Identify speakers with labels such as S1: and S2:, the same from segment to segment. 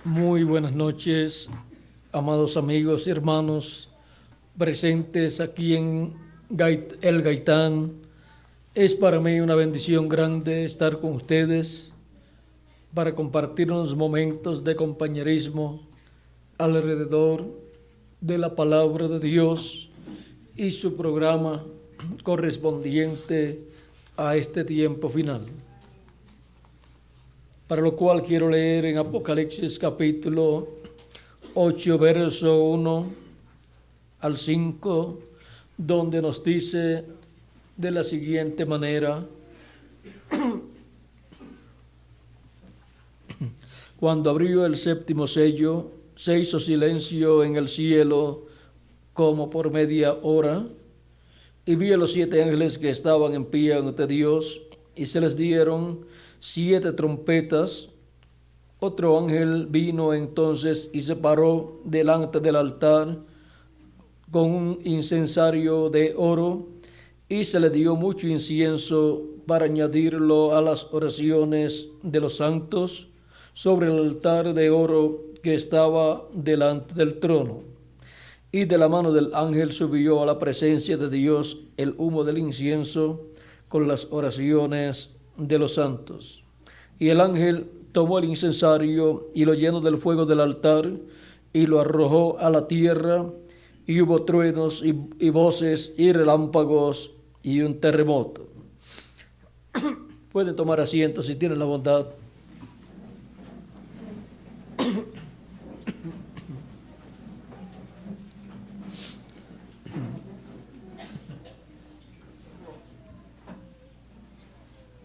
S1: Muy buenas noches, amados amigos y hermanos presentes aquí en El Gaitán. Es para mí una bendición grande estar con ustedes para compartir unos momentos de compañerismo alrededor de la palabra de Dios y su programa correspondiente a este tiempo final. Para lo cual quiero leer en Apocalipsis capítulo 8, verso 1 al 5, donde nos dice de la siguiente manera: Cuando abrió el séptimo sello, se hizo silencio en el cielo como por media hora, y vi a los 7 ángeles que estaban en pie ante Dios, y se les dieron 7 trompetas. Otro ángel vino entonces y se paró delante del altar con un incensario de oro, y se le dio mucho incienso para añadirlo a las oraciones de los santos sobre el altar de oro que estaba delante del trono. Y de la mano del ángel subió a la presencia de Dios el humo del incienso con las oraciones de los santos. Y el ángel tomó el incensario y lo llenó del fuego del altar y lo arrojó a la tierra, y hubo truenos y voces y relámpagos y un terremoto. Pueden tomar asiento si tienen la bondad.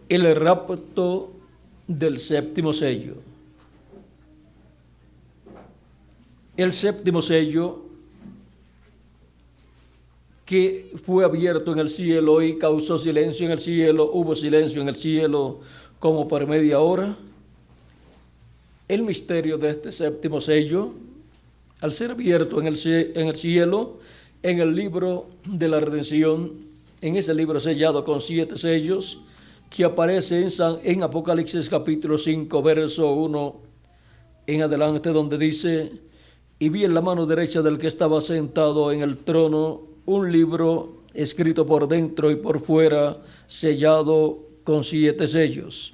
S1: El rapto del séptimo sello. El séptimo sello, que fue abierto en el cielo y causó silencio en el cielo, hubo silencio en el cielo como por media hora. El misterio de este séptimo sello, al ser abierto en el cielo, en el libro de la redención, en ese libro sellado con 7 sellos, que aparece en Apocalipsis capítulo 5, verso 1 en adelante, donde dice: y vi en la mano derecha del que estaba sentado en el trono un libro escrito por dentro y por fuera, sellado con 7 sellos.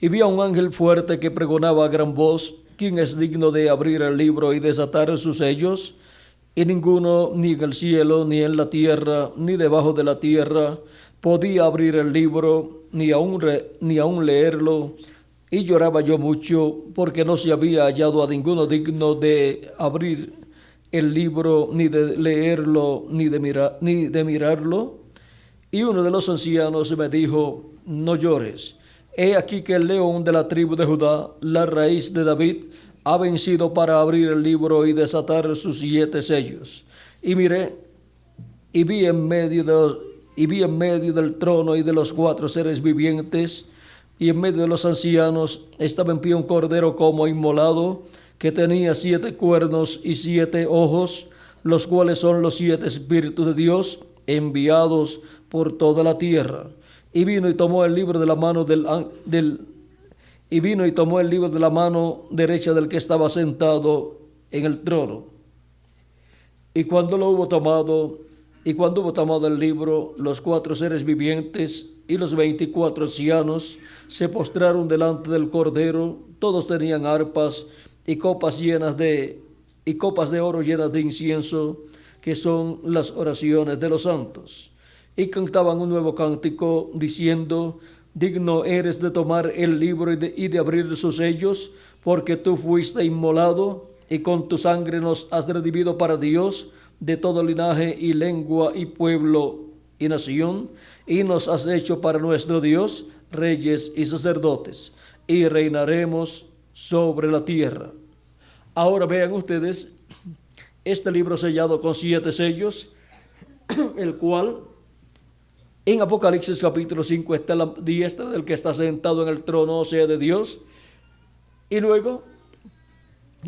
S1: Y vi a un ángel fuerte que pregonaba a gran voz: ¿quién es digno de abrir el libro y desatar sus sellos? Y ninguno, ni en el cielo, ni en la tierra, ni debajo de la tierra, podía abrir el libro, ni aun leerlo. Y lloraba yo mucho, porque no se había hallado a ninguno digno de abrir el libro, ni de leerlo, ni de mirarlo. Y uno de los ancianos me dijo: no llores. He aquí que el león de la tribu de Judá, la raíz de David, ha vencido para abrir el libro y desatar sus 7 sellos. Y miré, y vi en medio del trono y de los 4 seres vivientes, y en medio de los ancianos estaba en pie un cordero como inmolado, que tenía 7 cuernos y 7 ojos, los cuales son los 7 espíritus de Dios enviados por toda la tierra. Y vino y tomó el libro de la mano de la mano derecha del que estaba sentado en el trono. Y cuando hubo tomado el libro, los 4 seres vivientes y los 24 ancianos se postraron delante del Cordero. Todos tenían arpas y copas de oro llenas de incienso, que son las oraciones de los santos. Y cantaban un nuevo cántico, diciendo: digno eres de tomar el libro y de abrir sus sellos, porque tú fuiste inmolado, y con tu sangre nos has redimido para Dios de todo linaje y lengua y pueblo y nación, y nos has hecho para nuestro Dios reyes y sacerdotes, y reinaremos sobre la tierra. Ahora vean ustedes este libro sellado con 7 sellos, el cual en Apocalipsis capítulo 5 está a la diestra del que está sentado en el trono, o sea, de Dios. Y luego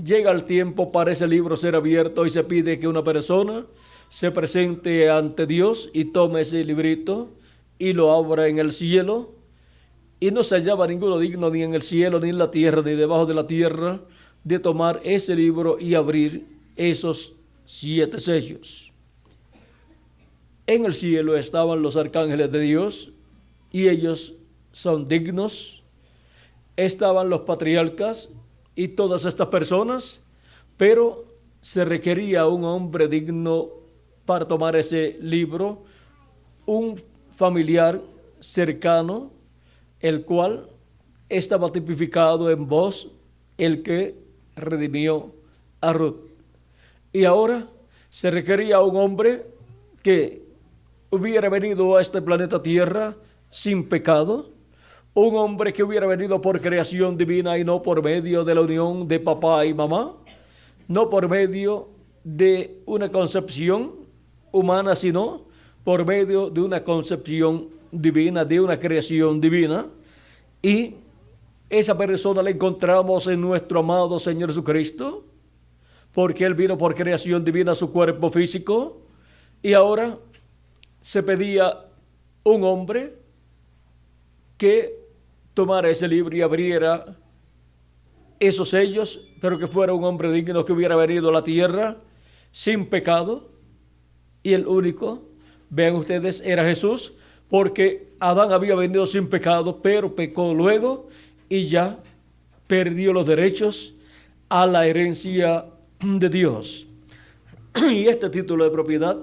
S1: llega el tiempo para ese libro ser abierto, y se pide que una persona se presente ante Dios y tome ese librito y lo abra en el cielo. Y no se hallaba ninguno digno, ni en el cielo, ni en la tierra, ni debajo de la tierra, de tomar ese libro y abrir esos 7 sellos. En el cielo estaban los arcángeles de Dios y ellos son dignos. Estaban los patriarcas y todas estas personas, pero se requería un hombre digno para tomar ese libro, un familiar cercano, el cual estaba tipificado en Boaz, el que redimió a Ruth. Y ahora se requería un hombre que hubiera venido a este planeta Tierra sin pecado, un hombre que hubiera venido por creación divina y no por medio de la unión de papá y mamá, no por medio de una concepción humana, sino por medio de una concepción divina, de una creación divina. Y esa persona la encontramos en nuestro amado Señor Jesucristo, porque Él vino por creación divina a su cuerpo físico, y ahora se pedía un hombre que tomara ese libro y abriera esos sellos, pero que fuera un hombre digno, que hubiera venido a la tierra sin pecado, y el único, vean ustedes, era Jesús, porque Adán había venido sin pecado, pero pecó luego y ya perdió los derechos a la herencia de Dios. Y este título de propiedad,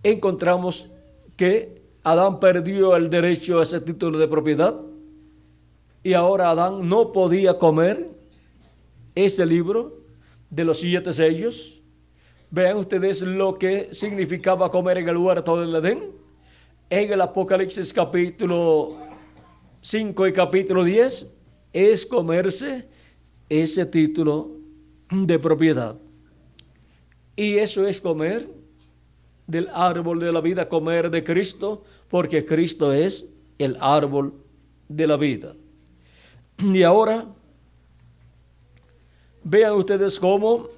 S1: encontramos que Adán perdió el derecho a ese título de propiedad y ahora Adán no podía comer ese libro de los 7 sellos. Vean ustedes lo que significaba comer en el huerto del Edén. En el Apocalipsis capítulo 5 y capítulo 10 es comerse ese título de propiedad. Y eso es comer del árbol de la vida, comer de Cristo, porque Cristo es el árbol de la vida. Y ahora, vean ustedes cómo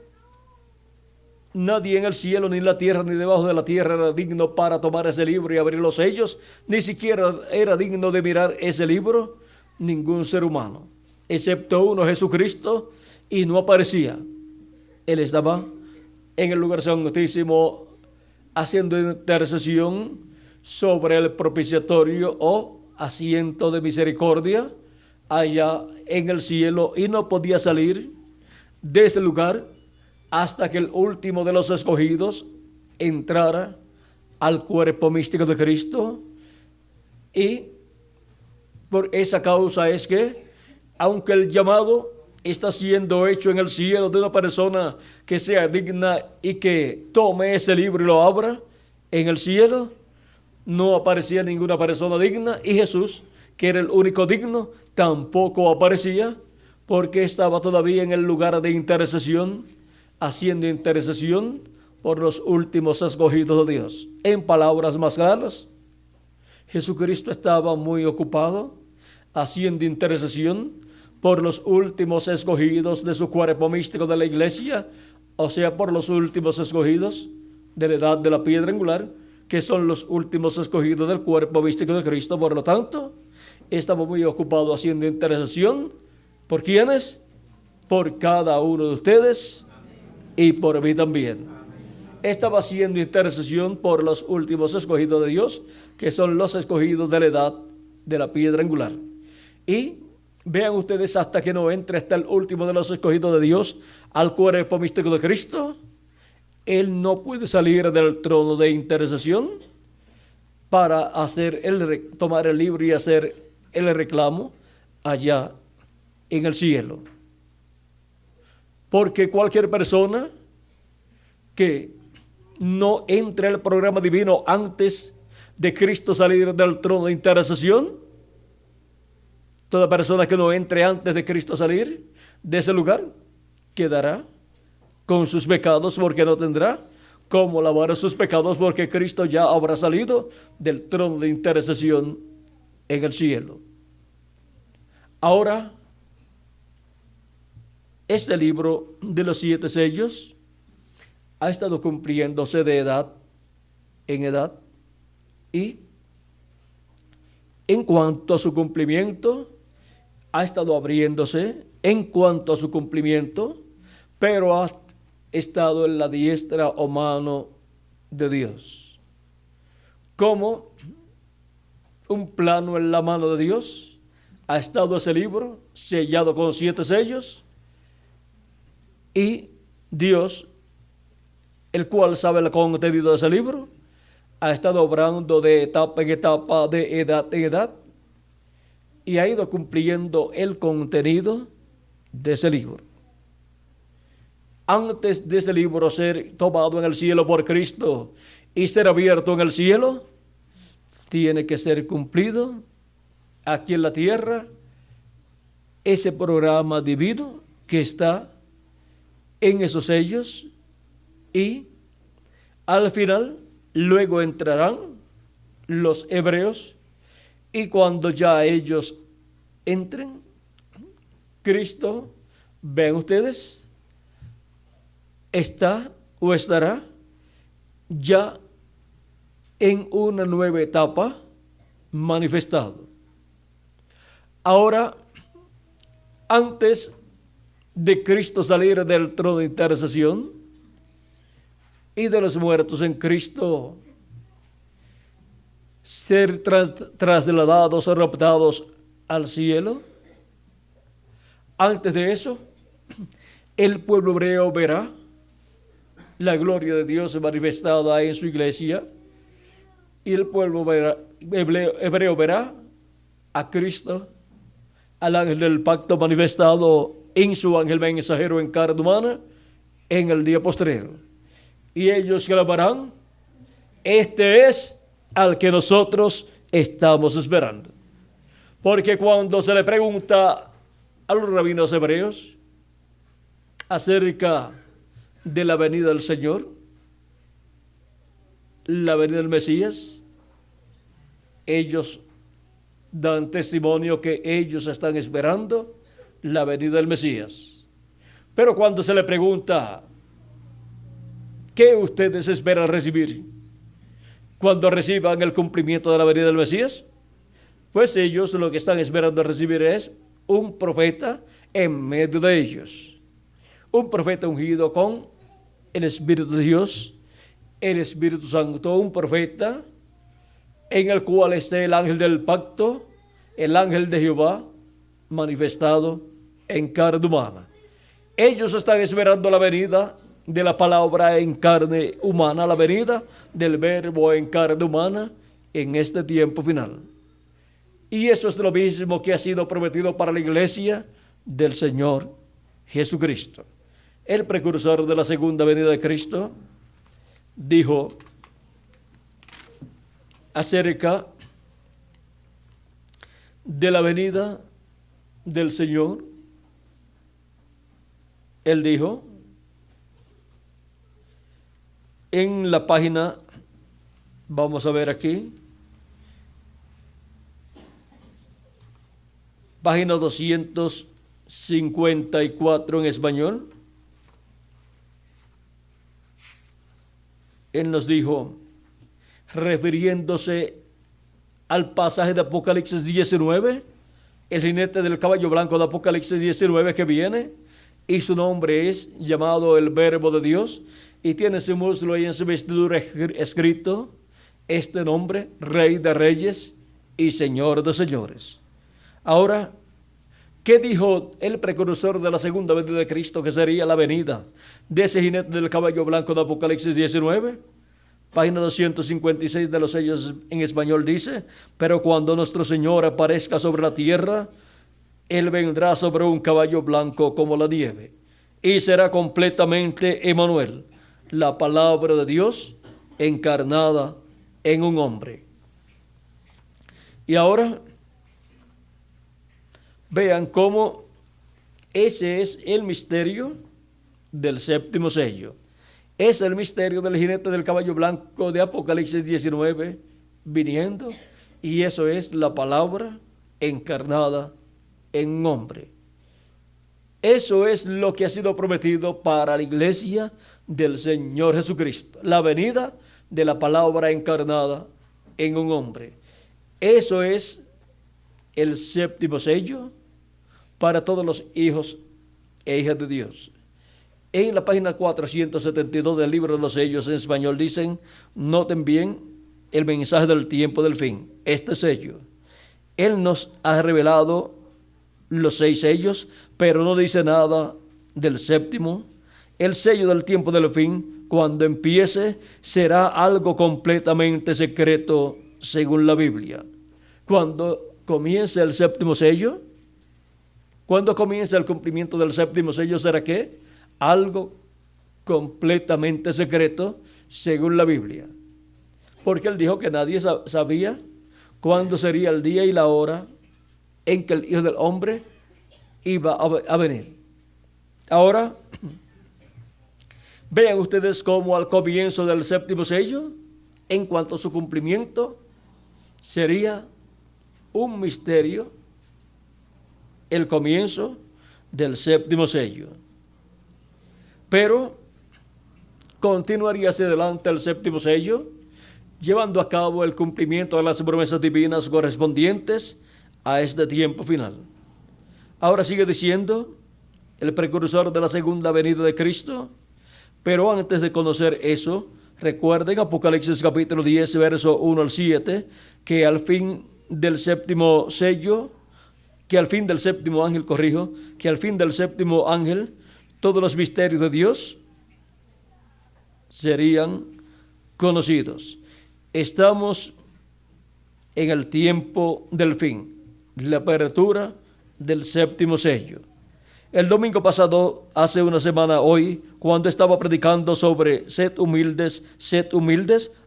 S1: nadie en el cielo, ni en la tierra, ni debajo de la tierra era digno para tomar ese libro y abrir los sellos, ni siquiera era digno de mirar ese libro, ningún ser humano, excepto uno, Jesucristo, y no aparecía. Él estaba en el lugar santísimo haciendo intercesión sobre el propiciatorio o asiento de misericordia allá en el cielo, y no podía salir de ese lugar hasta que el último de los escogidos entrara al cuerpo místico de Cristo. Y por esa causa es que, aunque el llamado está siendo hecho en el cielo de una persona que sea digna y que tome ese libro y lo abra, en el cielo no aparecía ninguna persona digna, y Jesús, que era el único digno, tampoco aparecía, porque estaba todavía en el lugar de intercesión, haciendo intercesión por los últimos escogidos de Dios. En palabras más claras, Jesucristo estaba muy ocupado haciendo intercesión por los últimos escogidos de su cuerpo místico de la iglesia, o sea, por los últimos escogidos de la edad de la piedra angular, que son los últimos escogidos del cuerpo místico de Cristo. Por lo tanto, estaba muy ocupado haciendo intercesión. ¿Por quiénes? Por cada uno de ustedes y por mí también. Estaba haciendo intercesión por los últimos escogidos de Dios, que son los escogidos de la edad de la piedra angular. Y vean ustedes, hasta que no entre hasta el último de los escogidos de Dios al cuerpo místico de Cristo, él no puede salir del trono de intercesión para tomar el libro y hacer el reclamo allá en el cielo. Porque cualquier persona que no entre al programa divino antes de Cristo salir del trono de intercesión, toda persona que no entre antes de Cristo salir de ese lugar, quedará con sus pecados, porque no tendrá cómo lavar sus pecados, porque Cristo ya habrá salido del trono de intercesión en el cielo. Ahora, este libro de los 7 sellos ha estado cumpliéndose de edad en edad, y en cuanto a su cumplimiento, ha estado abriéndose en cuanto a su cumplimiento, pero ha estado en la diestra o mano de Dios. Como un plano en la mano de Dios, ha estado ese libro sellado con 7 sellos, y Dios, el cual sabe el contenido de ese libro, ha estado obrando de etapa en etapa, de edad en edad, y ha ido cumpliendo el contenido de ese libro. Antes de ese libro ser tomado en el cielo por Cristo y ser abierto en el cielo, tiene que ser cumplido aquí en la tierra ese programa divino que está en esos sellos, y al final luego entrarán los hebreos, y cuando ya ellos entren, Cristo, ven ustedes, está o estará ya en una nueva etapa manifestado. Ahora, antes de Cristo salir del trono de intercesión y de los muertos en Cristo ser trasladados o raptados al cielo, antes de eso, el pueblo hebreo verá la gloria de Dios manifestada en su iglesia, y el pueblo hebreo verá a Cristo, al ángel del pacto manifestado en su ángel mensajero en carne humana en el día postrero. Y ellos clamarán: este es al que nosotros estamos esperando. Porque cuando se le pregunta a los rabinos hebreos acerca de la venida del Señor, la venida del Mesías, ellos dan testimonio que ellos están esperando la venida del Mesías. Pero cuando se le pregunta: ¿qué ustedes esperan recibir cuando reciban el cumplimiento de la venida del Mesías? Pues ellos lo que están esperando recibir es un profeta en medio de ellos, un profeta ungido con el Espíritu de Dios, el Espíritu Santo, un profeta en el cual esté el ángel del pacto, el ángel de Jehová manifestado en carne humana. Ellos están esperando la venida de la palabra en carne humana, la venida del verbo en carne humana en este tiempo final. Y eso es lo mismo que ha sido prometido para la iglesia del Señor Jesucristo. El precursor de la segunda venida de Cristo dijo acerca de la venida del Señor. Él dijo en la página, vamos a ver aquí, página 254 en español. Él nos dijo, refiriéndose al pasaje de Apocalipsis 19, el jinete del caballo blanco de Apocalipsis 19 que viene, y su nombre es llamado el Verbo de Dios, y tiene su muslo y en su vestidura escrito este nombre: Rey de Reyes y Señor de Señores. Ahora, ¿qué dijo el precursor de la segunda venida de Cristo que sería la venida de ese jinete del caballo blanco de Apocalipsis 19? Página 256 de los sellos en español dice: pero cuando nuestro Señor aparezca sobre la tierra, Él vendrá sobre un caballo blanco como la nieve, y será completamente Emmanuel, la palabra de Dios encarnada en un hombre. Y ahora vean cómo ese es el misterio del séptimo sello. Es el misterio del jinete del caballo blanco de Apocalipsis 19 viniendo, y eso es la palabra encarnada en un hombre. Eso es lo que ha sido prometido para la iglesia del Señor Jesucristo, la venida de la palabra encarnada en un hombre. Eso es el séptimo sello, para todos los hijos e hijas de Dios. En la página 472 del libro de los sellos en español dicen, noten bien el mensaje del tiempo del fin, este sello. Él nos ha revelado los 6 sellos, pero no dice nada del séptimo. El sello del tiempo del fin, cuando empiece, será algo completamente secreto según la Biblia. Cuando comience el séptimo sello, cuando comience el cumplimiento del séptimo sello, ¿será qué? Algo completamente secreto según la Biblia. Porque él dijo que nadie sabía cuándo sería el día y la hora en que el Hijo del Hombre iba a venir. Ahora, vean ustedes cómo al comienzo del séptimo sello, en cuanto a su cumplimiento, sería un misterio el comienzo del séptimo sello. Pero continuaría hacia adelante el séptimo sello, llevando a cabo el cumplimiento de las promesas divinas correspondientes a este tiempo final. Ahora sigue diciendo el precursor de la segunda venida de Cristo, pero antes de conocer eso, recuerden Apocalipsis capítulo 10, verso 1 al 7, que al fin del séptimo sello, que al fin del séptimo ángel, que al fin del séptimo ángel, todos los misterios de Dios serían conocidos. Estamos en el tiempo del fin, la apertura del séptimo sello. El domingo pasado, hace una semana hoy, cuando estaba predicando sobre sed humildes,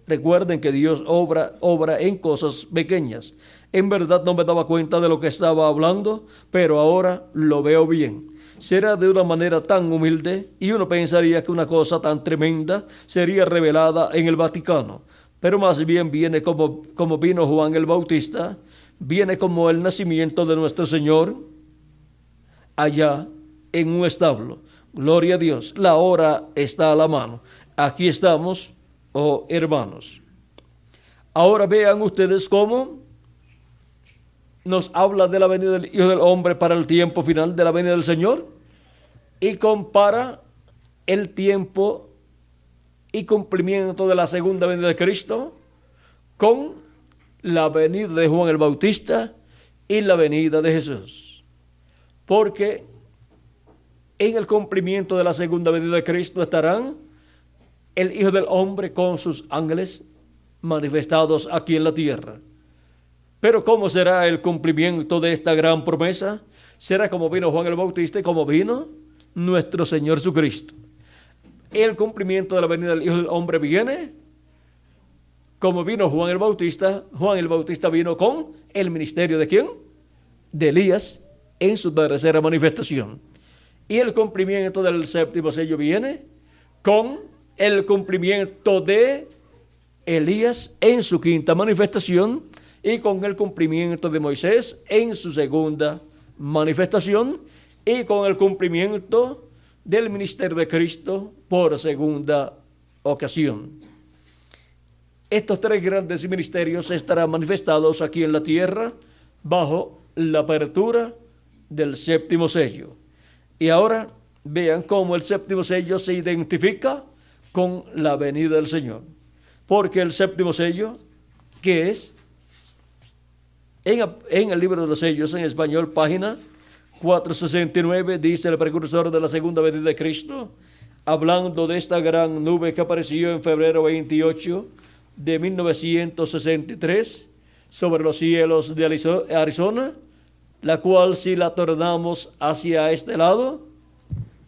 S1: recuerden que Dios obra en cosas pequeñas. En verdad no me daba cuenta de lo que estaba hablando, pero ahora lo veo bien. Será de una manera tan humilde y uno pensaría que una cosa tan tremenda sería revelada en el Vaticano. Pero más bien viene como vino Juan el Bautista, viene como el nacimiento de nuestro Señor allá en un establo. Gloria a Dios, la hora está a la mano. Aquí estamos, oh hermanos. Ahora vean ustedes cómo nos habla de la venida del Hijo del Hombre para el tiempo final de la venida del Señor y compara el tiempo y cumplimiento de la segunda venida de Cristo con la venida de Juan el Bautista y la venida de Jesús. Porque en el cumplimiento de la segunda venida de Cristo estarán el Hijo del Hombre con sus ángeles manifestados aquí en la tierra. Pero ¿cómo será el cumplimiento de esta gran promesa? Será como vino Juan el Bautista y como vino nuestro Señor Jesucristo. El cumplimiento de la venida del Hijo del Hombre viene como vino Juan el Bautista. Juan el Bautista vino con el ministerio ¿de quién? De Elías en su tercera manifestación. Y el cumplimiento del séptimo sello viene con el cumplimiento de Elías en su quinta manifestación y con el cumplimiento de Moisés en su segunda manifestación y con el cumplimiento del ministerio de Cristo por segunda ocasión. Estos 3 grandes ministerios estarán manifestados aquí en la tierra bajo la apertura del séptimo sello. Y ahora vean cómo el séptimo sello se identifica con la venida del Señor. Porque el séptimo sello, ¿qué es? En el libro de los sellos, en español, página 469, dice el precursor de la segunda venida de Cristo, hablando de esta gran nube que apareció en febrero 28 de 1963 sobre los cielos de Arizona, la cual si la tornamos hacia este lado,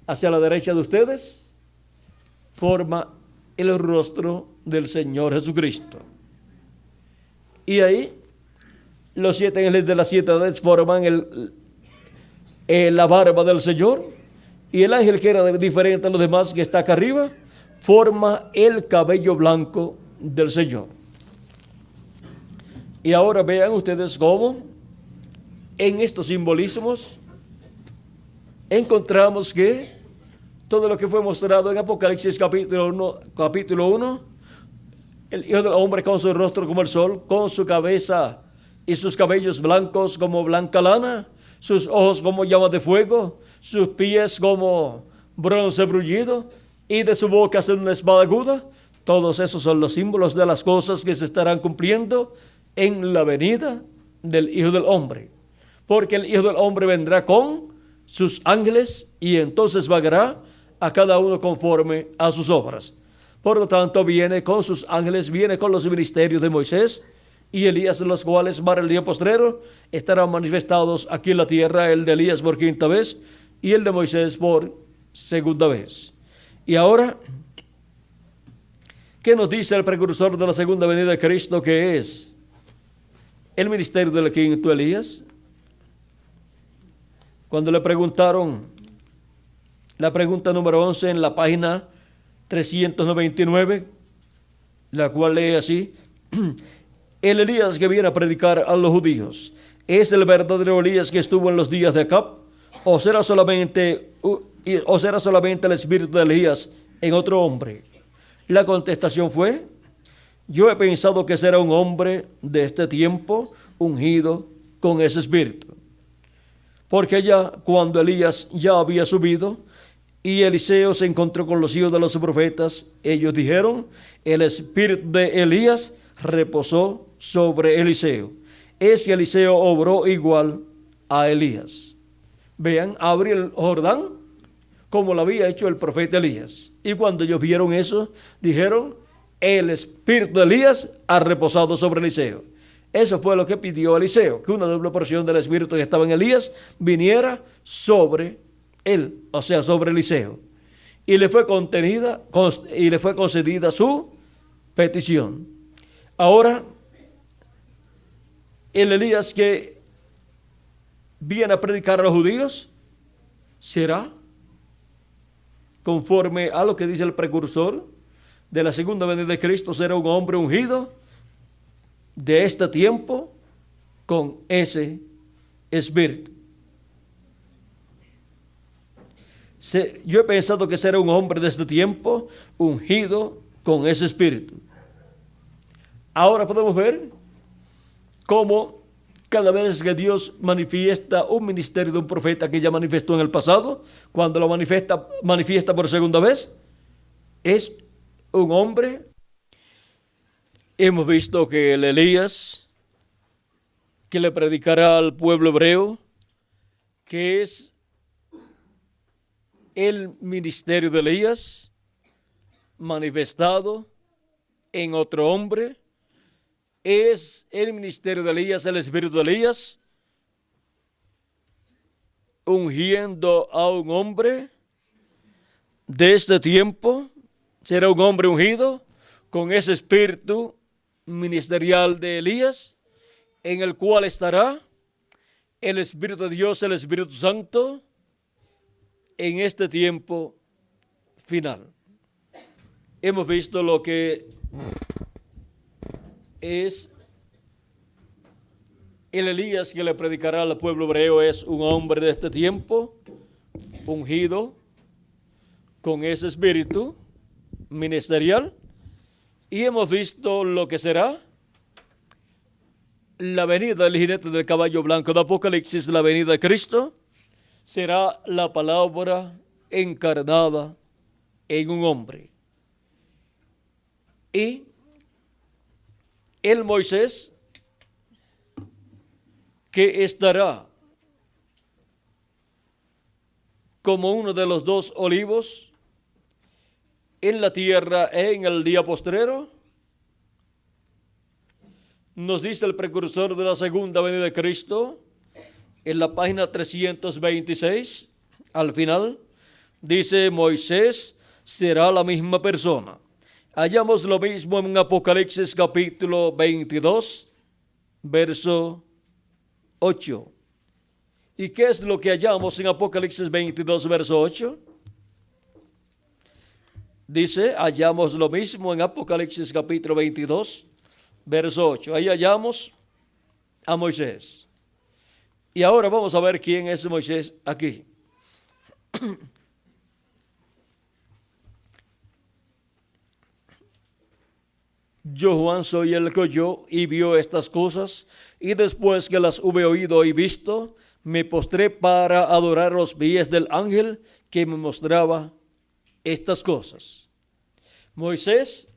S1: hacia la derecha de ustedes, forma el rostro del Señor Jesucristo. Y ahí los 7 ángeles de las 7 edades forman la barba del Señor, y el ángel que era diferente a los demás que está acá arriba forma el cabello blanco del Señor. Y ahora vean ustedes cómo en estos simbolismos encontramos que todo lo que fue mostrado en Apocalipsis capítulo 1, el Hijo del Hombre con su rostro como el sol, con su cabeza y sus cabellos blancos como blanca lana, sus ojos como llamas de fuego, sus pies como bronce brullido, y de su boca sale una espada aguda. Todos esos son los símbolos de las cosas que se estarán cumpliendo en la venida del Hijo del Hombre. Porque el Hijo del Hombre vendrá con sus ángeles y entonces pagará a cada uno conforme a sus obras. Por lo tanto, viene con sus ángeles, viene con los ministerios de Moisés y Elías, los cuales para el día postrero estarán manifestados aquí en la tierra, el de Elías por quinta vez y el de Moisés por segunda vez. Y ahora, ¿qué nos dice el precursor de la segunda venida de Cristo, que es el ministerio del quinto Elías? Cuando le preguntaron, la pregunta número 11 en la página 399, la cual lee así: el Elías que viene a predicar a los judíos, ¿es el verdadero Elías que estuvo en los días de Acab? ¿O será solamente el espíritu de Elías en otro hombre? La contestación fue: yo he pensado que será un hombre de este tiempo ungido con ese espíritu. Porque ya cuando Elías ya había subido y Eliseo se encontró con los hijos de los profetas, ellos dijeron: el espíritu de Elías reposó sobre Eliseo. Ese Eliseo obró igual a Elías. Vean, abrió el Jordán como lo había hecho el profeta Elías. Y cuando ellos vieron eso, dijeron: el espíritu de Elías ha reposado sobre Eliseo. Eso fue lo que pidió Eliseo, que una doble porción del espíritu que estaba en Elías viniera sobre él, o sea, sobre Eliseo. Y le fue concedida su petición. Ahora, el Elías que viene a predicar a los judíos será conforme a lo que dice el precursor de la segunda venida de Cristo, será un hombre ungido de este tiempo con ese espíritu. Yo he pensado que será un hombre de este tiempo ungido con ese espíritu. Ahora podemos ver cómo cada vez que Dios manifiesta un ministerio de un profeta que ya manifestó en el pasado, cuando lo manifiesta por segunda vez, es un hombre. Hemos visto que el Elías que le predicará al pueblo hebreo, que es el ministerio de Elías manifestado en otro hombre, es el ministerio de Elías, el espíritu de Elías, ungiendo a un hombre de este tiempo. Será un hombre ungido con ese espíritu ministerial de Elías, en el cual estará el Espíritu de Dios, el Espíritu Santo, en este tiempo final. Hemos visto lo que es el Elías que le predicará al pueblo hebreo. Es un hombre de este tiempo, ungido con ese espíritu ministerial. Y hemos visto lo que será la venida del jinete del caballo blanco de Apocalipsis, la venida de Cristo. Será la palabra encarnada en un hombre. Y el Moisés que estará como uno de los dos olivos en la tierra en el día postrero, nos dice el precursor de la segunda venida de Cristo, en la página 326, al final, dice: Moisés será la misma persona. Hallamos lo mismo en Apocalipsis capítulo 22, verso 8. ¿Y qué es lo que hallamos en Apocalipsis 22, verso 8? Dice, hallamos lo mismo en Apocalipsis capítulo 22, verso 8. Ahí hallamos a Moisés. Y ahora vamos a ver quién es Moisés aquí. Yo, Juan, soy el que oyó y vio estas cosas, y después que las hube oído y visto, me postré para adorar los pies del ángel que me mostraba estas cosas. Moisés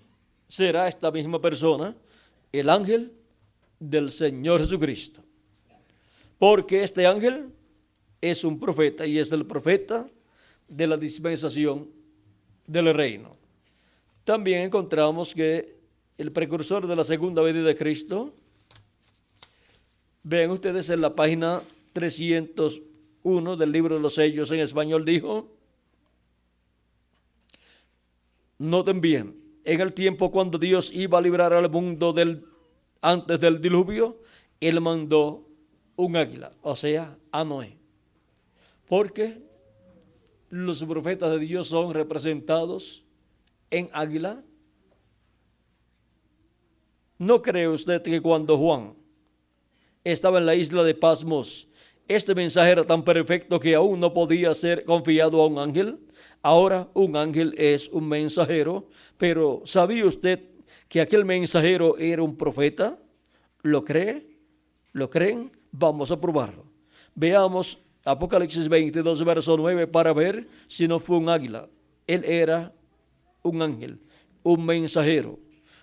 S1: será esta misma persona, el ángel del Señor Jesucristo, porque este ángel es un profeta y es el profeta de la dispensación del reino. También encontramos que el precursor de la segunda venida de Cristo, vean ustedes en la página 301 del libro de los sellos en español, dijo, noten bien, en el tiempo cuando Dios iba a librar al mundo antes del diluvio, Él mandó un águila, o sea, a Noé. Porque los profetas de Dios son representados en águila. ¿No cree usted que cuando Juan estaba en la isla de Patmos, este mensaje era tan perfecto que aún no podía ser confiado a un ángel? Ahora un ángel es un mensajero, pero ¿sabía usted que aquel mensajero era un profeta? ¿Lo cree? ¿Lo creen? Vamos a probarlo. Veamos Apocalipsis 22, verso 9, para ver si no fue un águila. Él era un ángel, un mensajero,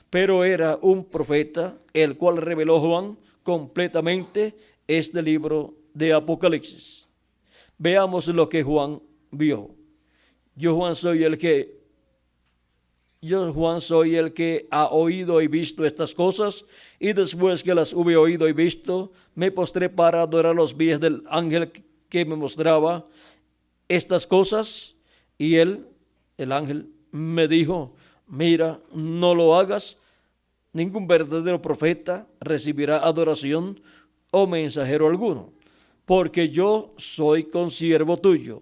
S1: pero era un profeta, el cual reveló Juan completamente este libro de Apocalipsis. Veamos lo que Juan vio. Yo, Juan, soy el que ha oído y visto estas cosas, y después que las hube oído y visto, me postré para adorar los pies del ángel que me mostraba estas cosas, y él, el ángel, me dijo, mira, no lo hagas, ningún verdadero profeta recibirá adoración o mensajero alguno, porque yo soy consiervo tuyo,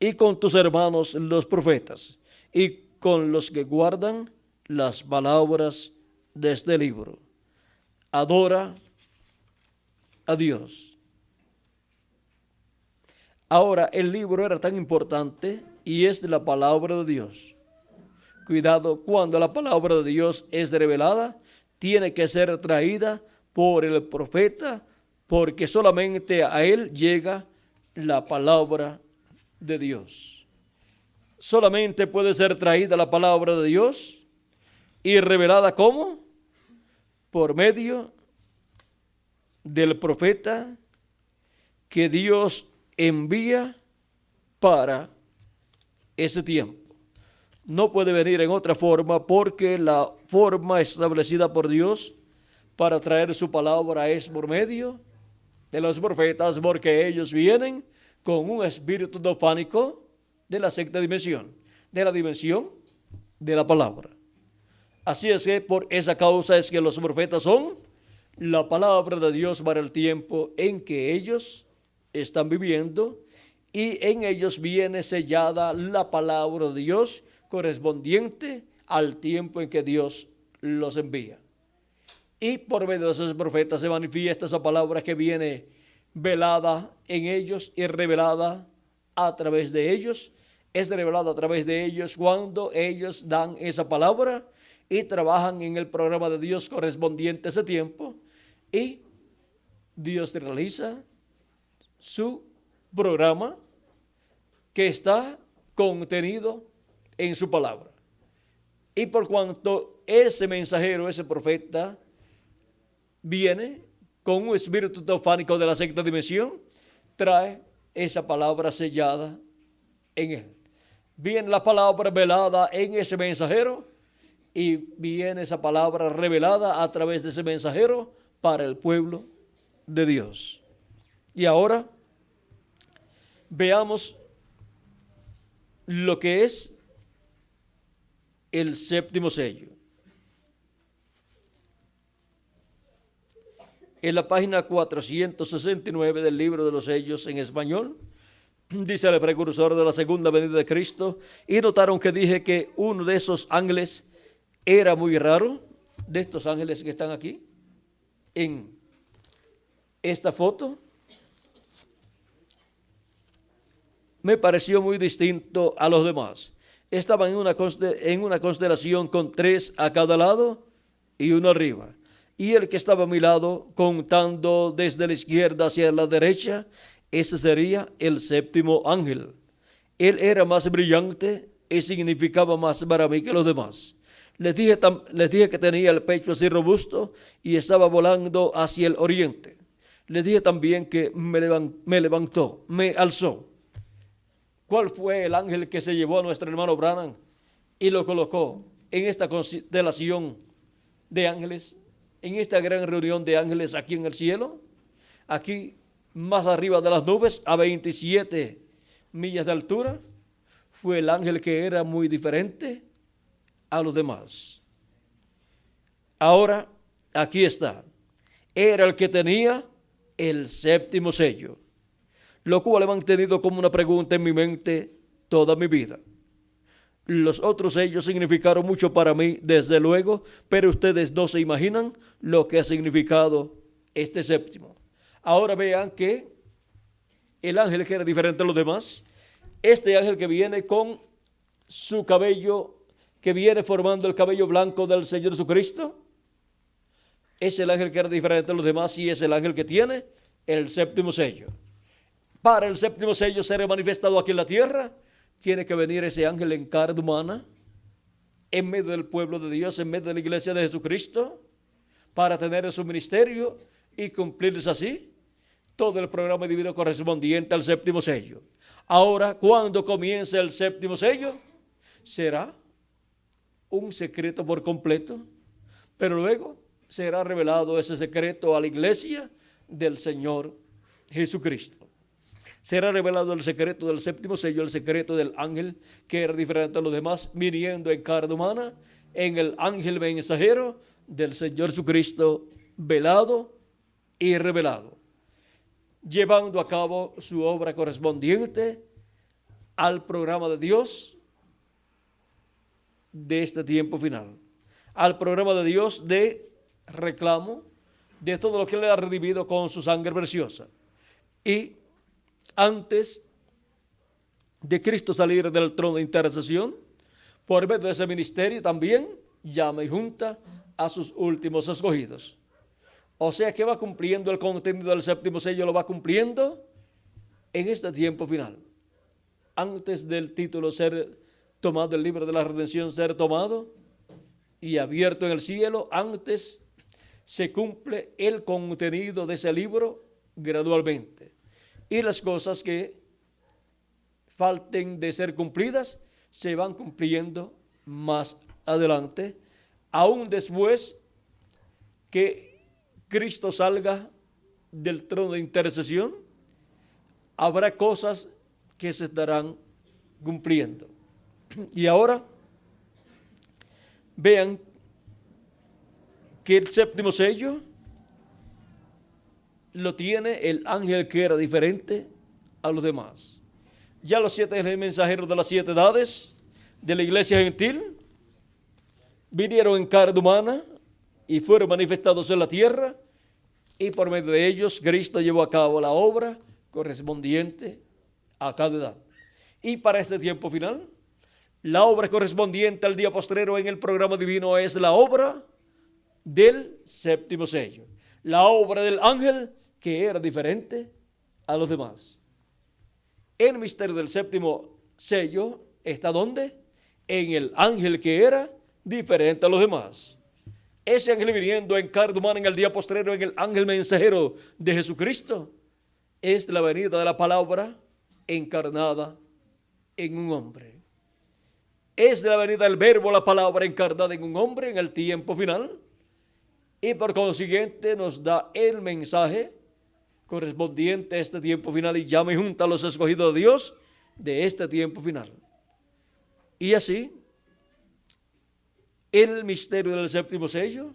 S1: y con tus hermanos los profetas, y con los que guardan las palabras de este libro. Adora a Dios. Ahora, el libro era tan importante y es de la palabra de Dios. Cuidado, cuando la palabra de Dios es revelada, tiene que ser traída por el profeta, porque solamente a él llega la palabra de Dios. Solamente puede ser traída la palabra de Dios y revelada ¿cómo? Por medio del profeta que Dios envía para ese tiempo. No puede venir en otra forma, porque la forma establecida por Dios para traer su palabra es por medio de los profetas, porque ellos vienen con un espíritu teofánico de la sexta dimensión, de la dimensión de la palabra. Así es que por esa causa es que los profetas son la palabra de Dios para el tiempo en que ellos están viviendo, y en ellos viene sellada la palabra de Dios correspondiente al tiempo en que Dios los envía. Y por medio de esos profetas se manifiesta esa palabra que viene velada en ellos y revelada a través de ellos. Es revelada a través de ellos cuando ellos dan esa palabra y trabajan en el programa de Dios correspondiente a ese tiempo, y Dios realiza su programa que está contenido en su palabra. Y por cuanto ese mensajero, ese profeta, viene con un espíritu teofánico de la sexta dimensión, trae esa palabra sellada en él. Viene la palabra velada en ese mensajero, y viene esa palabra revelada a través de ese mensajero para el pueblo de Dios. Y ahora veamos lo que es el séptimo sello. En la página 469 del libro de los sellos en español, dice el precursor de la segunda venida de Cristo, y notaron que dije que uno de esos ángeles era muy raro, de estos ángeles que están aquí en esta foto. Me pareció muy distinto a los demás. Estaban en una constelación con 3 a cada lado y uno arriba. y el que estaba a mi lado, contando desde la izquierda hacia la derecha, ese sería el séptimo ángel. Él era más brillante y significaba más para mí que los demás. Les dije que tenía el pecho así robusto y estaba volando hacia el oriente. Les dije también que me levantó, me alzó. ¿Cuál fue el ángel que se llevó a nuestro hermano Branham y lo colocó en esta constelación de ángeles, en esta gran reunión de ángeles aquí en el cielo? Aquí, más arriba de las nubes, a 27 millas de altura, fue el ángel que era muy diferente a los demás. Ahora, aquí está. Era el que tenía el séptimo sello, lo cual he mantenido como una pregunta en mi mente toda mi vida. Los otros sellos significaron mucho para mí, desde luego, pero ustedes no se imaginan lo que ha significado este séptimo. Ahora vean que el ángel que era diferente a los demás, este ángel que viene con su cabello, que viene formando el cabello blanco del Señor Jesucristo, es el ángel que era diferente a los demás y es el ángel que tiene el séptimo sello. Para el séptimo sello ser manifestado aquí en la tierra, tiene que venir ese ángel en carne humana, en medio del pueblo de Dios, en medio de la iglesia de Jesucristo, para tener su ministerio y cumplirles así todo el programa divino correspondiente al séptimo sello. Ahora, cuando comience el séptimo sello, será un secreto por completo, pero luego será revelado ese secreto a la iglesia del Señor Jesucristo. Será revelado el secreto del séptimo sello, el secreto del ángel que era diferente a los demás, viniendo en carne humana, en el ángel mensajero del Señor Jesucristo, velado y revelado, llevando a cabo su obra correspondiente al programa de Dios de este tiempo final, al programa de Dios de reclamo de todo lo que Él ha redimido con su sangre preciosa. Y antes de Cristo salir del trono de intercesión, por medio de ese ministerio también llama y junta a sus últimos escogidos. O sea que va cumpliendo el contenido del séptimo sello, lo va cumpliendo en este tiempo final. Antes del título ser tomado, el libro de la redención ser tomado y abierto en el cielo, antes se cumple el contenido de ese libro gradualmente. Y las cosas que falten de ser cumplidas se van cumpliendo más adelante, aún después que Cristo salga del trono de intercesión, habrá cosas que se estarán cumpliendo. Y ahora vean que el séptimo sello lo tiene el ángel que era diferente a los demás. Ya los 7 mensajeros de las 7 edades de la iglesia gentil vinieron en carne humana y fueron manifestados en la tierra, y por medio de ellos Cristo llevó a cabo la obra correspondiente a cada edad. Y para este tiempo final, la obra correspondiente al día postrero en el programa divino es la obra del séptimo sello, la obra del ángel que era diferente a los demás. El misterio del séptimo sello está ¿dónde? En el ángel que era diferente a los demás. Ese ángel viniendo en carne humana en el día postrero, en el ángel mensajero de Jesucristo, es la venida de la palabra encarnada en un hombre. Es la venida del verbo, la palabra encarnada en un hombre en el tiempo final, y por consiguiente nos da el mensaje correspondiente a este tiempo final y llama y junta a los escogidos de Dios de este tiempo final. Y así, el misterio del séptimo sello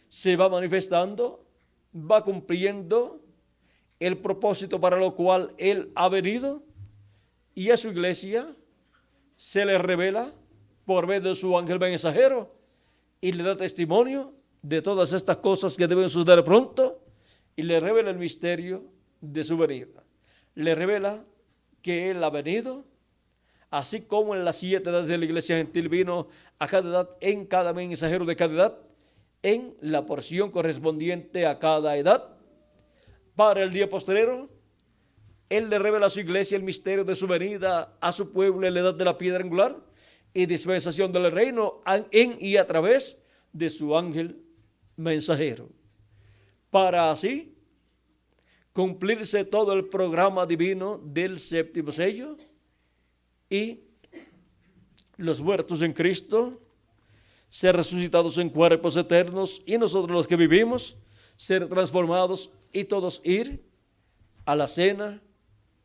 S1: se va manifestando, va cumpliendo el propósito para lo cual Él ha venido, y a su iglesia se le revela por medio de su ángel mensajero y le da testimonio de todas estas cosas que deben suceder pronto, y le revela el misterio de su venida. Le revela que Él ha venido, así como en las 7 edades de la iglesia gentil vino a cada edad, en cada mensajero de cada edad, en la porción correspondiente a cada edad. Para el día postrero, Él le revela a su iglesia el misterio de su venida a su pueblo en la edad de la piedra angular y dispensación del reino en y a través de su ángel mensajero, para así cumplirse todo el programa divino del séptimo sello y los muertos en Cristo ser resucitados en cuerpos eternos y nosotros los que vivimos ser transformados y todos ir a la cena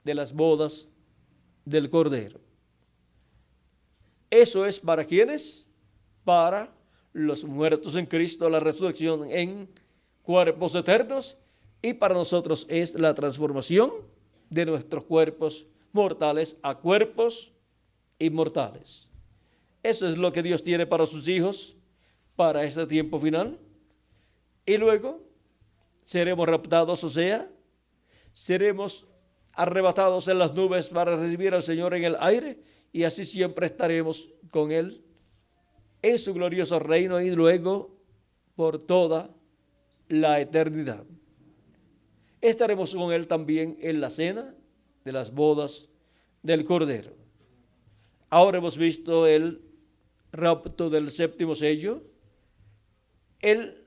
S1: de las bodas del Cordero. Eso es para quienes, para los muertos en Cristo, la resurrección en cuerpos eternos, y para nosotros es la transformación de nuestros cuerpos mortales a cuerpos inmortales. Eso es lo que Dios tiene para sus hijos para este tiempo final. Y luego seremos raptados, o sea, seremos arrebatados en las nubes para recibir al Señor en el aire, y así siempre estaremos con Él en su glorioso reino y luego por toda la eternidad. Estaremos con Él también en la cena de las bodas del Cordero. Ahora hemos visto el rapto del séptimo sello, el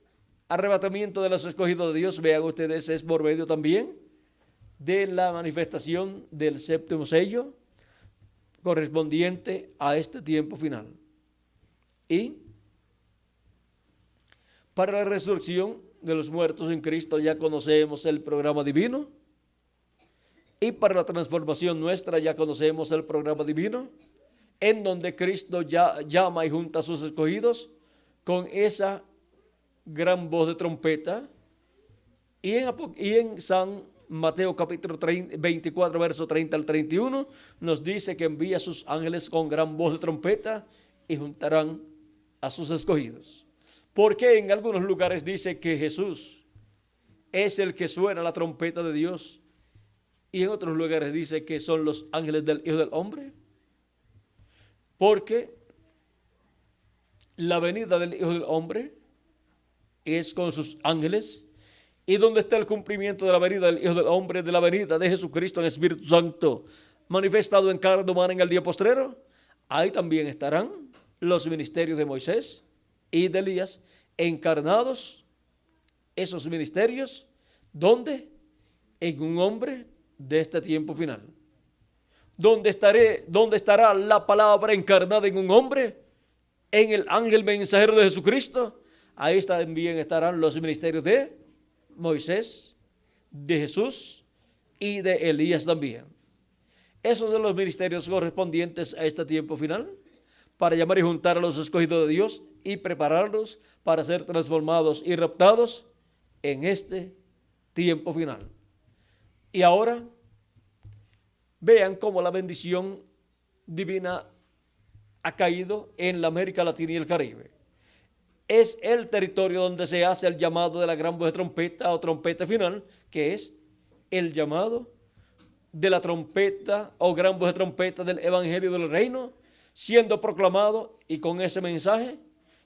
S1: arrebatamiento de los escogidos de Dios. Vean ustedes, es por medio también de la manifestación del séptimo sello correspondiente a este tiempo final. Y para la resurrección de los muertos en Cristo ya conocemos el programa divino, y para la transformación nuestra ya conocemos el programa divino, en donde Cristo ya llama y junta a sus escogidos con esa gran voz de trompeta, y en San Mateo capítulo 24, verso 30 al 31, nos dice que envía a sus ángeles con gran voz de trompeta y juntarán a sus escogidos. Porque en algunos lugares dice que Jesús es el que suena la trompeta de Dios, y en otros lugares dice que son los ángeles del Hijo del Hombre. Porque la venida del Hijo del Hombre es con sus ángeles, y donde está el cumplimiento de la venida del Hijo del Hombre, de la venida de Jesucristo en Espíritu Santo manifestado en carne humana en el día postrero, ahí también estarán los ministerios de Moisés y de Elías encarnados, esos ministerios, ¿dónde? En un hombre de este tiempo final. ¿Dónde estará la palabra encarnada en un hombre? En el ángel mensajero de Jesucristo. Ahí también estarán los ministerios de Moisés, de Jesús y de Elías también. Esos son los ministerios correspondientes a este tiempo final, para llamar y juntar a los escogidos de Dios y prepararlos para ser transformados y raptados en este tiempo final. Y ahora vean cómo la bendición divina ha caído en la América Latina y el Caribe. Es el territorio donde se hace el llamado de la gran voz de trompeta o trompeta final, que es el llamado de la trompeta o gran voz de trompeta del Evangelio del Reino, siendo proclamado, y con ese mensaje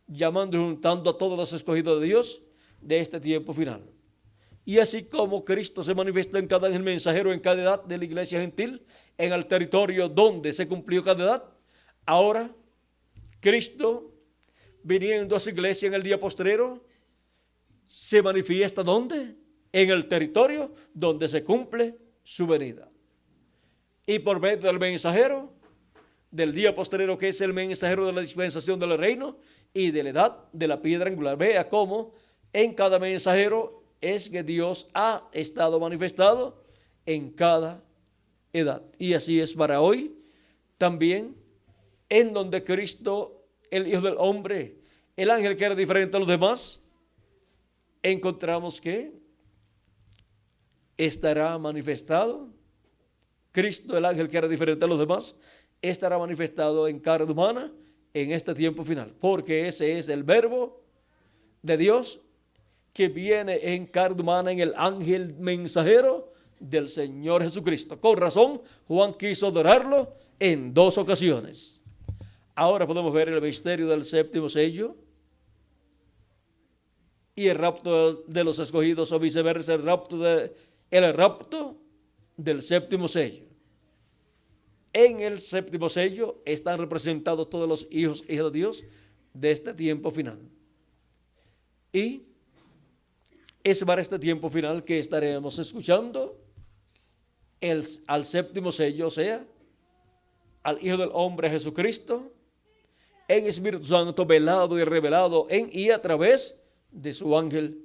S1: llamando y juntando a todos los escogidos de Dios de este tiempo final. Y así como Cristo se manifestó en cada ángel mensajero en cada edad de la iglesia gentil, en el territorio donde se cumplió cada edad, ahora Cristo, viniendo a su iglesia en el día postrero, se manifiesta ¿dónde? En el territorio donde se cumple su venida. Y por medio del mensajero del día postrero, que es el mensajero de la dispensación del reino y de la edad de la piedra angular. Vea cómo en cada mensajero es que Dios ha estado manifestado en cada edad. Y así es para hoy también, en donde Cristo, el Hijo del Hombre, el ángel que era diferente a los demás, encontramos que estará manifestado. Cristo, el ángel que era diferente a los demás, estará manifestado en carne humana en este tiempo final, porque ese es el verbo de Dios que viene en carne humana en el ángel mensajero del Señor Jesucristo. Con razón, Juan quiso adorarlo en 2 ocasiones. Ahora podemos ver el misterio del séptimo sello. y el rapto de los escogidos, o viceversa, el rapto del séptimo sello. En el séptimo sello están representados todos los hijos e hijas de Dios de este tiempo final. Y es para este tiempo final que estaremos escuchando al séptimo sello, o sea, al Hijo del Hombre Jesucristo, en Espíritu Santo, velado y revelado en y a través de su ángel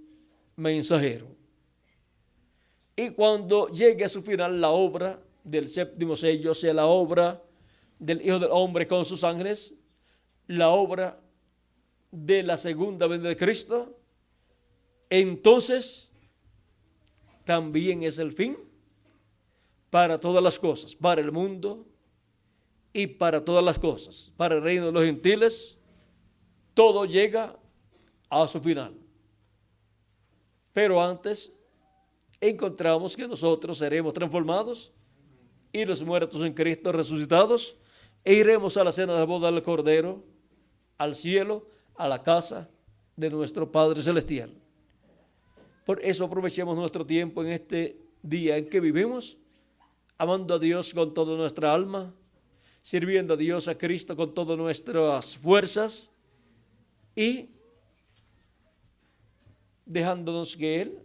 S1: mensajero. Y cuando llegue a su final la obra del séptimo sello, o sea, la obra del Hijo del Hombre con sus ángeles, la obra de la segunda venida de Cristo, entonces también es el fin para todas las cosas, para el mundo y para todas las cosas, para el reino de los gentiles. Todo llega a su final. Pero antes encontramos que nosotros seremos transformados y los muertos en Cristo resucitados, e iremos a la cena de la boda del Cordero, al cielo, a la casa de nuestro Padre Celestial. Por eso aprovechemos nuestro tiempo en este día en que vivimos, amando a Dios con toda nuestra alma, sirviendo a Dios, a Cristo con todas nuestras fuerzas y dejándonos que Él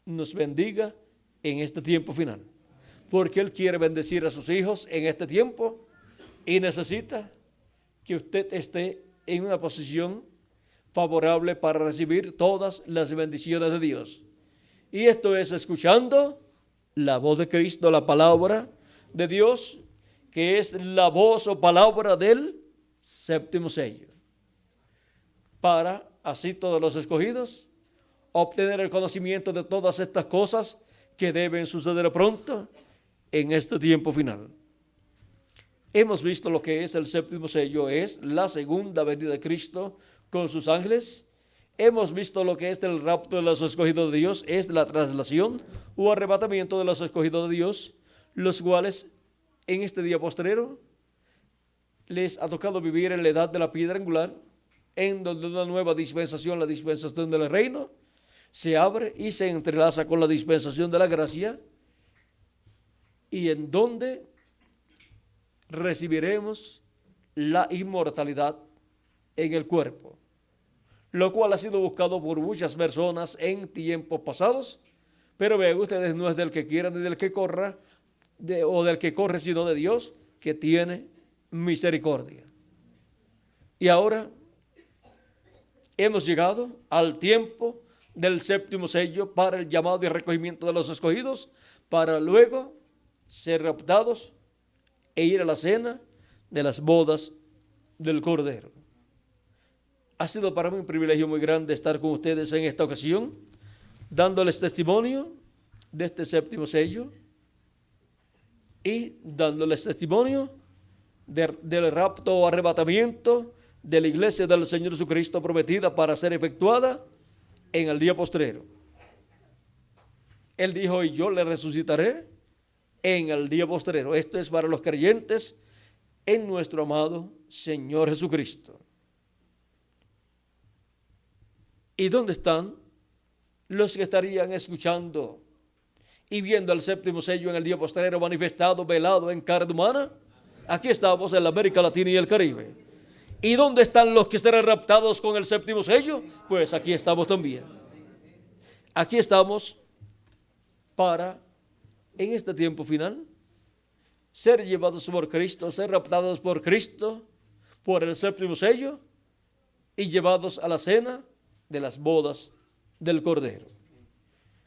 S1: nos bendiga en este tiempo final. Porque Él quiere bendecir a sus hijos en este tiempo y necesita que usted esté en una posición favorable para recibir todas las bendiciones de Dios. Y esto es escuchando la voz de Cristo, la palabra de Dios, que es la voz o palabra del séptimo sello. Para así todos los escogidos obtener el conocimiento de todas estas cosas que deben suceder pronto en este tiempo final. Hemos visto lo que es el séptimo sello, es la segunda venida de Cristo con sus ángeles. Hemos visto lo que es el rapto de los escogidos de Dios, es la traslación o arrebatamiento de los escogidos de Dios, los cuales en este día postrero les ha tocado vivir en la edad de la piedra angular, en donde una nueva dispensación, la dispensación del reino, se abre y se entrelaza con la dispensación de la gracia, y en donde recibiremos la inmortalidad en el cuerpo, lo cual ha sido buscado por muchas personas en tiempos pasados, pero vean ustedes, no es del que quiera ni del que corra, o del que corre, sino de Dios, que tiene misericordia. Y ahora hemos llegado al tiempo del séptimo sello para el llamado y recogimiento de los escogidos, para luego ser raptados e ir a la cena de las bodas del Cordero. Ha sido para mí un privilegio muy grande estar con ustedes en esta ocasión, dándoles testimonio de este séptimo sello y dándoles testimonio del rapto o arrebatamiento de la iglesia del Señor Jesucristo prometida para ser efectuada en el día postrero. Él dijo: y yo le resucitaré en el día postrero. Esto es para los creyentes en nuestro amado Señor Jesucristo. ¿Y dónde están los que estarían escuchando y viendo el séptimo sello en el día postrero manifestado, velado en carne humana? Aquí estamos en la América Latina y el Caribe. ¿Y dónde están los que estarán raptados con el séptimo sello? Pues aquí estamos también. Aquí estamos para, en este tiempo final, ser llevados por Cristo, ser raptados por Cristo, por el séptimo sello, y llevados a la cena de las bodas del Cordero.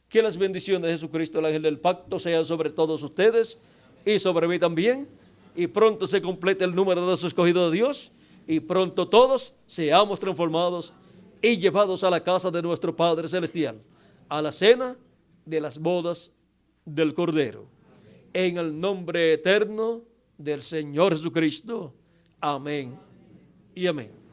S1: Que las bendiciones de Jesucristo, el ángel del pacto, sean sobre todos ustedes y sobre mí también, y pronto se complete el número de los escogidos de Dios, y pronto todos seamos transformados y llevados a la casa de nuestro Padre Celestial, a la cena de las bodas del Cordero. En el nombre eterno del Señor Jesucristo. Amén y amén.